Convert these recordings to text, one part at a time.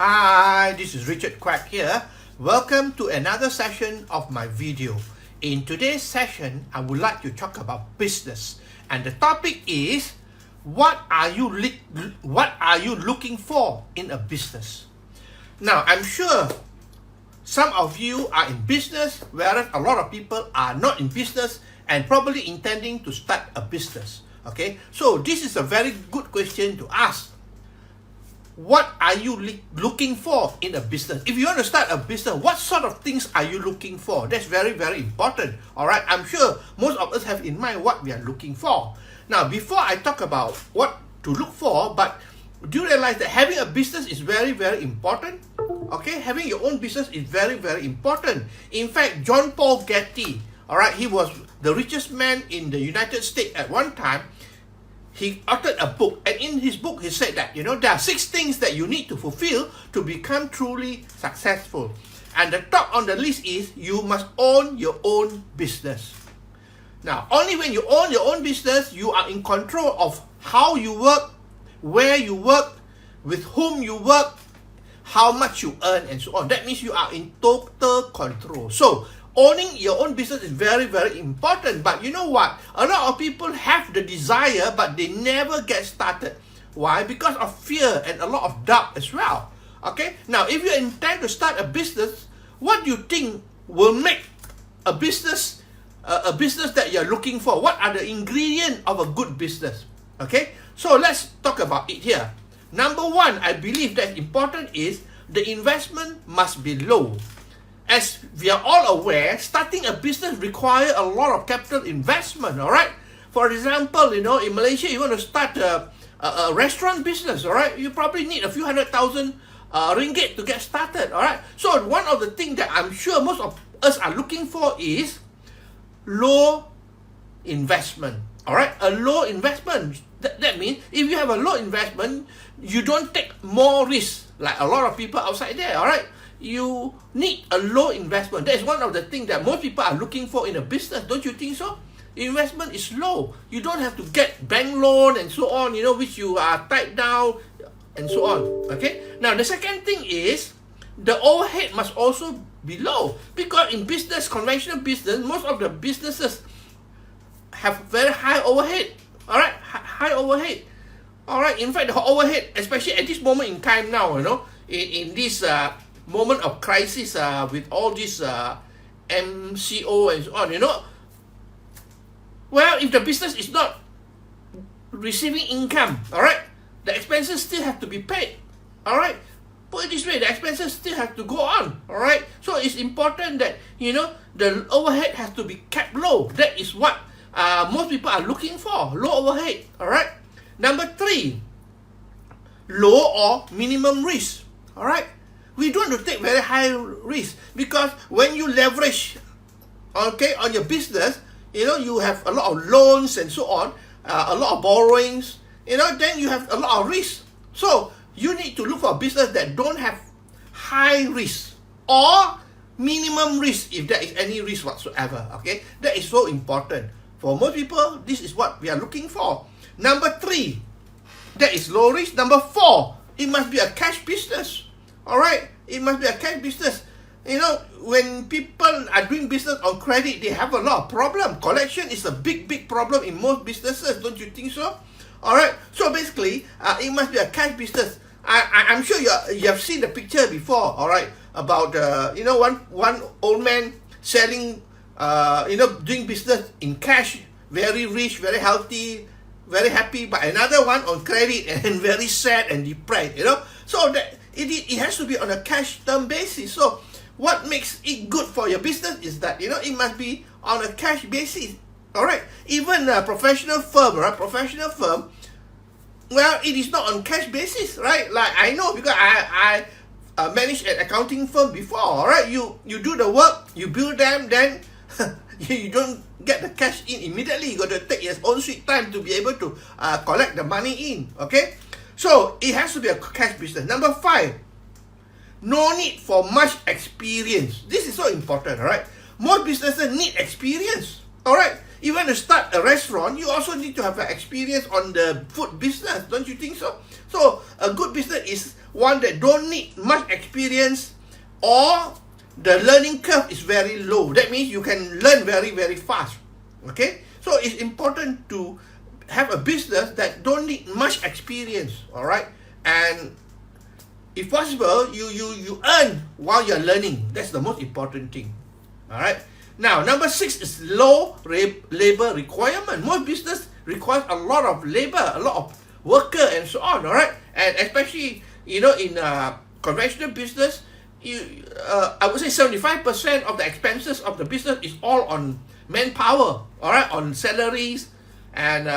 Hi, this is Quek here. Welcome to another session of my video. In today's session, I would like to talk about business, and the topic is what are you looking for in a business? Now, I'm sure some of you are in business, whereas a lot of people are not in business and probably intending to start a business. Okay, so this is a very good question to ask. What are you looking for in a business? If you want to start a business, what sort of things are you looking for? That's very, very important. All right, I'm sure most of us have in mind what we are looking for. Now, before I talk about what to look for, but do you realize that having a business is very, very important? Okay, having your own business is very, very important. In fact, John Paul Getty, all right, he was the richest man in the United States at one time. He authored a book, and in his book, he said that, there are 6 things that you need to fulfill to become truly successful. And the top on the list is you must own your own business. Now, only when you own your own business, you are in control of how you work, where you work, with whom you work, how much you earn, and so on. That means you are in total control. So, owning your own business is very, very important. But you know what? A lot of people have the desire, but they never get started. Why? Because of fear and a lot of doubt as well. Okay? Now, if you intend to start a business, what do you think will make a business that you're looking for? What are the ingredients of a good business? Okay? So, let's talk about it here. Number 1, I believe that's important is the investment must be low. As we are all aware, starting a business requires a lot of capital investment, all right? For example, in Malaysia, you want to start a restaurant business, all right? You probably need a few 100,000 ringgit to get started, all right? So one of the things that I'm sure most of us are looking for is low investment, all right? A low investment. That means if you have a low investment, you don't take more risk like a lot of people outside there, all right? You need a low investment. That is one of the things that most people are looking for in a business. Don't you think so? Investment is low. You don't have to get bank loan and so on, which you are tied down and so on. Okay? Now, the second thing is the overhead must also be low. Because in business, conventional business, most of the businesses have very high overhead. All right? High overhead. All right? In fact, the overhead, especially at this moment in time now, in this moment of crisis with all this MCO and so on, well, if the business is not receiving income, all right, the expenses still have to be paid, all right. Put it this way, the expenses still have to go on, all right. So it's important that the overhead has to be kept low. That is what most people are looking for, low overhead, all right. Number 3, low or minimum risk, all right. We don't want to take very high risk, because when you leverage, okay, on your business, you have a lot of loans and so on, a lot of borrowings, then you have a lot of risk. So you need to look for a business that don't have high risk or minimum risk, if there is any risk whatsoever. Okay, that is so important for most people. This is what we are looking for. Number 3, that is low risk. Number 4, it must be a cash business. All right, it must be a cash business. When people are doing business on credit, they have a lot of problem. Collection is a big, big problem in most businesses. Don't you think so? All right. So basically, it must be a cash business. I'm sure you have seen the picture before. All right, about one old man selling, doing business in cash, very rich, very healthy, very happy. But another one on credit and very sad and depressed. So that. It has to be on a cash term basis. So what makes it good for your business is that it must be on a cash basis. All right. Even a professional firm, right? Professional firm, well, it is not on cash basis, right? Like I know, because I managed an accounting firm before. All right. You do the work, you bill them, then you don't get the cash in immediately. You got to take your own sweet time to be able to collect the money in. Okay. So it has to be a cash business. Number 5, no need for much experience. This is so important, all right? Most businesses need experience, All right. You want to start a restaurant, you also need to have an experience on the food business, don't you think so? So a good business is one that don't need much experience, or the learning curve is very low. That means you can learn very, very fast. Okay? So it's important to have a business that don't need much experience. All right? And if possible, you earn while you're learning. That's the most important thing. All right? Now, number 6 is low labor requirement. Most business requires a lot of labor, a lot of worker and so on, all right? And especially, in conventional business, I would say 75% of the expenses of the business is all on manpower, all right? On salaries and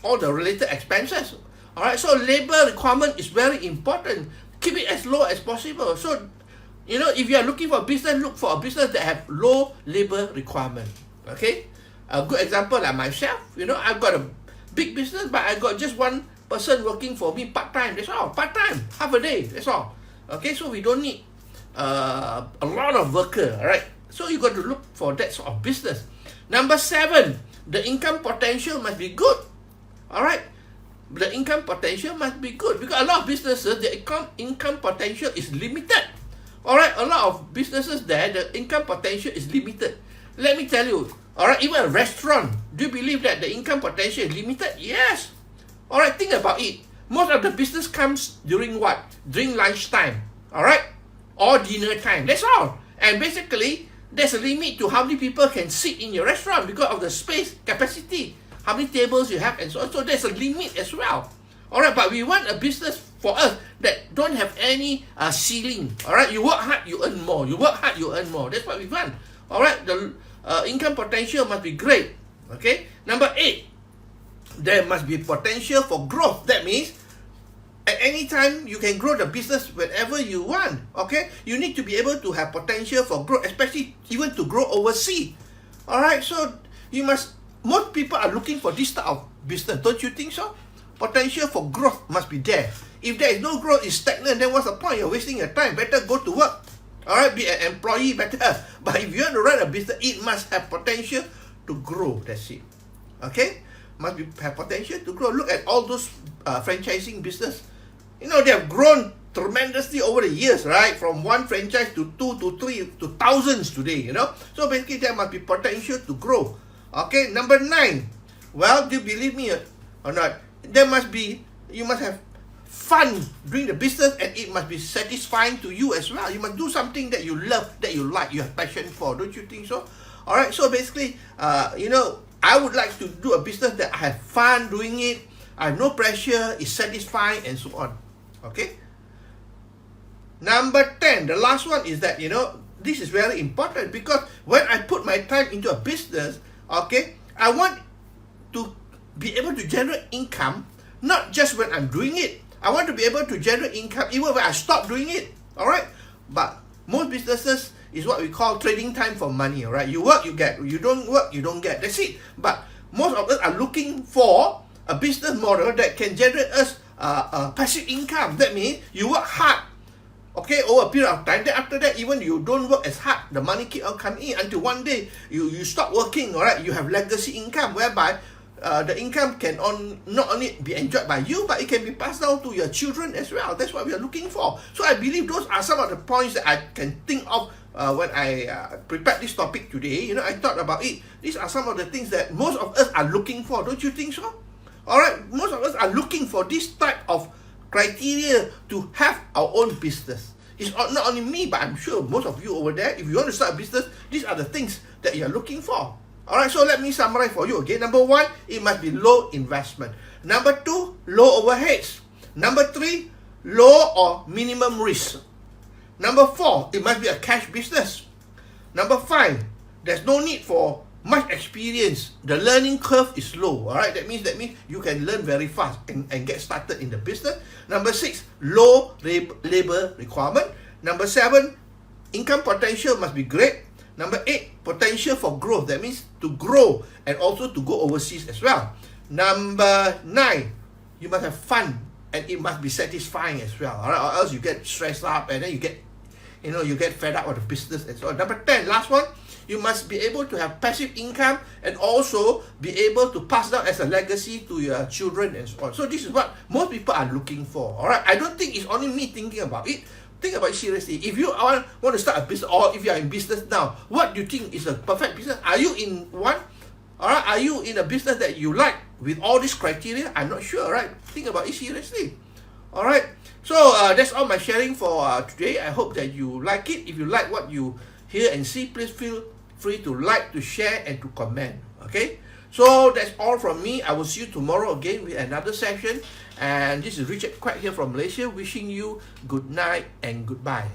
all the related expenses, all right? So labor requirement is very important. Keep it as low as possible. So, if you are looking for a business, look for a business that have low labor requirement. Okay? A good example like myself, I've got a big business, but I got just one person working for me part-time. That's all. Part-time. Half a day. That's all. Okay? So we don't need a lot of worker. All right? So you got to look for that sort of business. Number 7, the income potential must be good. All right? The income potential must be good, because a lot of businesses, the income potential is limited. Alright, a lot of businesses there, the income potential is limited. Let me tell you, alright, even a restaurant, do you believe that the income potential is limited? Yes. Alright, think about it. Most of the business comes during what? During lunchtime. Alright? Or dinner time. That's all. And basically, there's a limit to how many people can sit in your restaurant because of the space capacity, how many tables you have, and so on. So there's a limit as well. Alright, but we want a business for us that don't have any ceiling. Alright, you work hard, you earn more. You work hard, you earn more. That's what we want. Alright, the income potential must be great. Okay, number 8, there must be potential for growth. That means at any time you can grow the business whenever you want. Okay, you need to be able to have potential for growth, especially even to grow overseas. Alright, so most people are looking for this type of business. Don't you think so? Potential for growth must be there. If there is no growth, it's stagnant, then what's the point? You're wasting your time. Better go to work. Alright, be an employee better. But if you want to run a business, it must have potential to grow. That's it. Okay? Have potential to grow. Look at all those franchising business. They have grown tremendously over the years, right? From one franchise to 2 to 3 to thousands today, So basically, there must be potential to grow. Okay, number 9. Well, do you believe me or not? You must have fun doing the business, and it must be satisfying to you as well. You must do something that you love, that you like, you have passion for. Don't you think so? Alright, so basically, I would like to do a business that I have fun doing it, I have no pressure, it's satisfying, and so on. Okay? Number 10, the last one is that, this is very important, because when I put my time into a business, okay, I want to be able to generate income, not just when I'm doing it. I want to be able to generate income even when I stop doing it. Alright? But most businesses is what we call trading time for money. Alright? You work, you get. You don't work, you don't get. That's it. But most of us are looking for a business model that can generate us a passive income. That means you work hard, okay, over a period of time. Then after that, even you don't work as hard, the money keep on coming in until one day you stop working. Alright? You have legacy income, whereby the income can not only be enjoyed by you, but it can be passed down to your children as well. That's what we are looking for. So I believe those are some of the points that I can think of when I prepared this topic today. I thought about it. These are some of the things that most of us are looking for. Don't you think so? Alright, most of us are looking for this type of criteria to have our own business. It's not only me, but I'm sure most of you over there, if you want to start a business, these are the things that you're looking for. Alright, so let me summarize for you again. Number 1, it must be low investment. Number 2, low overheads. Number 3, low or minimum risk. Number 4, it must be a cash business. Number 5, there's no need for much experience. The learning curve is low. Alright, that means you can learn very fast and get started in the business. Number 6, low labor requirement. Number 7, income potential must be great. Number 8, potential for growth. That means to grow and also to go overseas as well. Number 9, you must have fun and it must be satisfying as well. Alright, or else you get stressed up and then you get fed up with the business and so on. Number 10, last one, You must be able to have passive income and also be able to pass down as a legacy to your children and so on. So this is what most people are looking for. All right, I don't think it's only me thinking about it. Think about it seriously. If you want to start a business, or if you are in business now, what do you think is a perfect business? Are you in one? All right, are you in a business that you like with all these criteria? I'm not sure, right? Think about it seriously. All right, so that's all my sharing for today. I hope that you like it. If you like what you hear and see, please feel free to like, to share, and to comment. Okay, so that's all from me. I will see you tomorrow again with another session. And this is Richard Quek here from Malaysia, wishing you good night and goodbye.